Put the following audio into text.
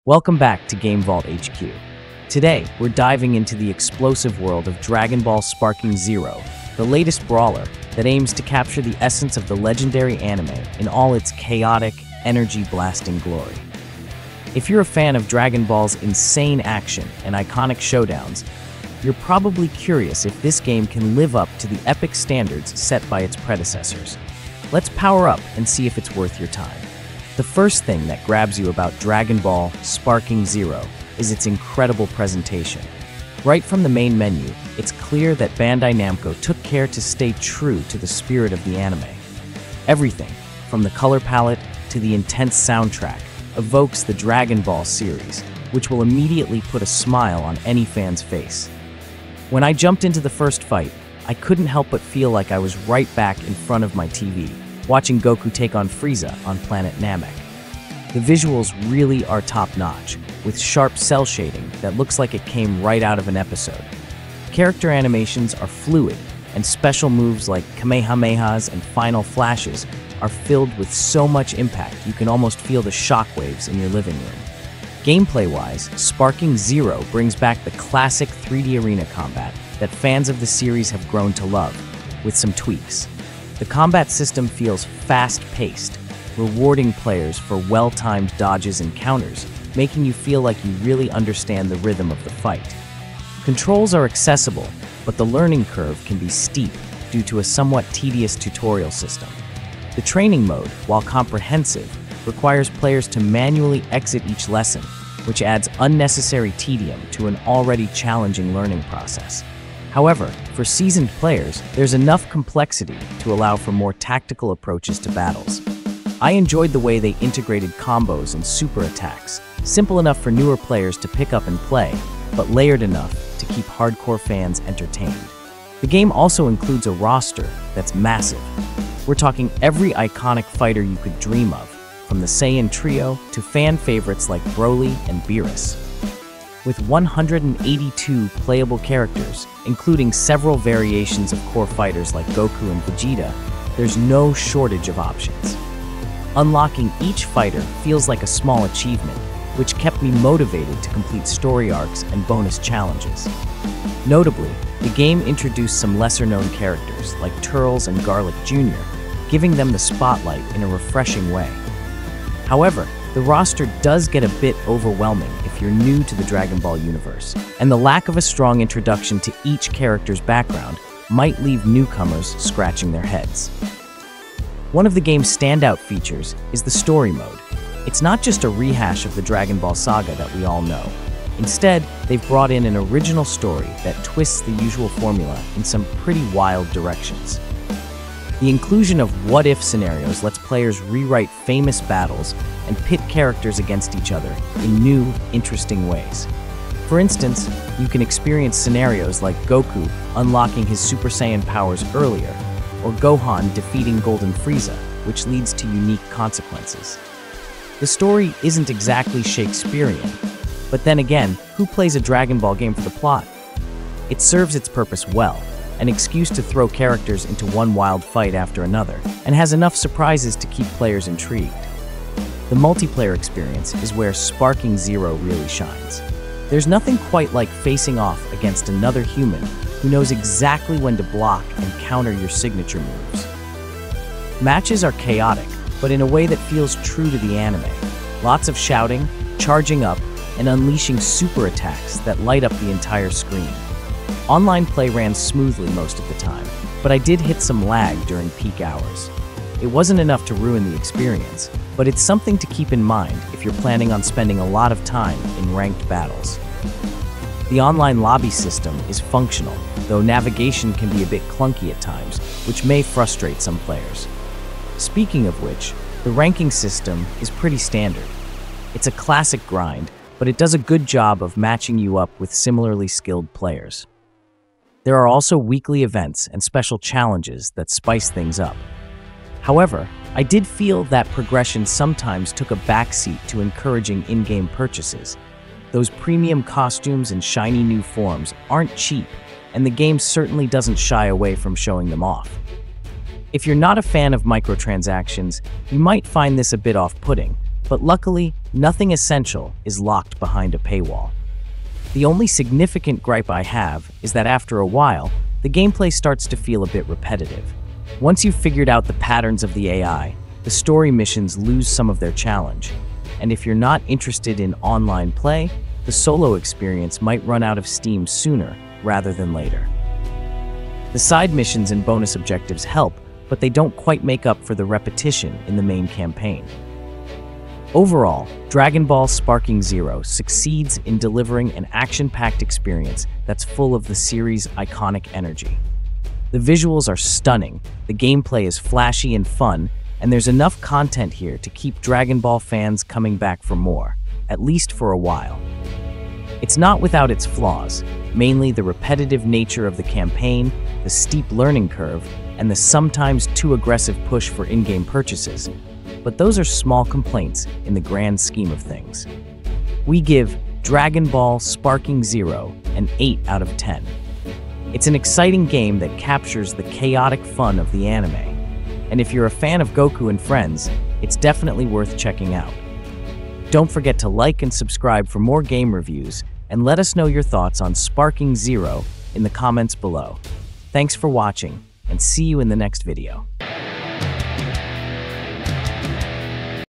Welcome back to GameVault HQ. Today, we're diving into the explosive world of Dragon Ball Sparking Zero, the latest brawler that aims to capture the essence of the legendary anime in all its chaotic, energy-blasting glory. If you're a fan of Dragon Ball's insane action and iconic showdowns, you're probably curious if this game can live up to the epic standards set by its predecessors. Let's power up and see if it's worth your time. The first thing that grabs you about Dragon Ball Sparking Zero is its incredible presentation. Right from the main menu, it's clear that Bandai Namco took care to stay true to the spirit of the anime. Everything, from the color palette to the intense soundtrack, evokes the Dragon Ball series, which will immediately put a smile on any fan's face. When I jumped into the first fight, I couldn't help but feel like I was right back in front of my TV, watching Goku take on Frieza on planet Namek. The visuals really are top-notch, with sharp cell shading that looks like it came right out of an episode. Character animations are fluid, and special moves like Kamehamehas and final flashes are filled with so much impact you can almost feel the shockwaves in your living room. Gameplay-wise, Sparking Zero brings back the classic 3D arena combat that fans of the series have grown to love, with some tweaks. The combat system feels fast-paced, rewarding players for well-timed dodges and counters, making you feel like you really understand the rhythm of the fight. Controls are accessible, but the learning curve can be steep due to a somewhat tedious tutorial system. The training mode, while comprehensive, requires players to manually exit each lesson, which adds unnecessary tedium to an already challenging learning process. However, for seasoned players, there's enough complexity to allow for more tactical approaches to battles. I enjoyed the way they integrated combos and super attacks, simple enough for newer players to pick up and play, but layered enough to keep hardcore fans entertained. The game also includes a roster that's massive. We're talking every iconic fighter you could dream of, from the Saiyan Trio to fan favorites like Broly and Beerus. With 182 playable characters, including several variations of core fighters like Goku and Vegeta, there's no shortage of options. Unlocking each fighter feels like a small achievement, which kept me motivated to complete story arcs and bonus challenges. Notably, the game introduced some lesser-known characters like Turles and Garlic Jr., giving them the spotlight in a refreshing way. However, the roster does get a bit overwhelming if you're new to the Dragon Ball universe, and the lack of a strong introduction to each character's background might leave newcomers scratching their heads. One of the game's standout features is the story mode. It's not just a rehash of the Dragon Ball saga that we all know. Instead, they've brought in an original story that twists the usual formula in some pretty wild directions. The inclusion of what-if scenarios lets players rewrite famous battles and pit characters against each other in new, interesting ways. For instance, you can experience scenarios like Goku unlocking his Super Saiyan powers earlier, or Gohan defeating Golden Frieza, which leads to unique consequences. The story isn't exactly Shakespearean, but then again, who plays a Dragon Ball game for the plot? It serves its purpose well, an excuse to throw characters into one wild fight after another, and has enough surprises to keep players intrigued. The multiplayer experience is where Sparking Zero really shines. There's nothing quite like facing off against another human who knows exactly when to block and counter your signature moves. Matches are chaotic, but in a way that feels true to the anime. Lots of shouting, charging up, and unleashing super attacks that light up the entire screen. Online play ran smoothly most of the time, but I did hit some lag during peak hours. It wasn't enough to ruin the experience, but it's something to keep in mind if you're planning on spending a lot of time in ranked battles. The online lobby system is functional, though navigation can be a bit clunky at times, which may frustrate some players. Speaking of which, the ranking system is pretty standard. It's a classic grind, but it does a good job of matching you up with similarly skilled players. There are also weekly events and special challenges that spice things up. However, I did feel that progression sometimes took a backseat to encouraging in-game purchases. Those premium costumes and shiny new forms aren't cheap, and the game certainly doesn't shy away from showing them off. If you're not a fan of microtransactions, you might find this a bit off-putting, But luckily, nothing essential is locked behind a paywall. The only significant gripe I have is that after a while, the gameplay starts to feel a bit repetitive. Once you've figured out the patterns of the AI, the story missions lose some of their challenge. And if you're not interested in online play, the solo experience might run out of steam sooner rather than later. The side missions and bonus objectives help, but they don't quite make up for the repetition in the main campaign. Overall, Dragon Ball Sparking Zero succeeds in delivering an action-packed experience that's full of the series' iconic energy. The visuals are stunning, the gameplay is flashy and fun, and there's enough content here to keep Dragon Ball fans coming back for more, at least for a while. It's not without its flaws, mainly the repetitive nature of the campaign, the steep learning curve, and the sometimes too aggressive push for in-game purchases. But those are small complaints in the grand scheme of things. We give Dragon Ball Sparking Zero an 8 out of 10. It's an exciting game that captures the chaotic fun of the anime. And if you're a fan of Goku and friends, it's definitely worth checking out. Don't forget to like and subscribe for more game reviews, and let us know your thoughts on Sparking Zero in the comments below. Thanks for watching, and see you in the next video.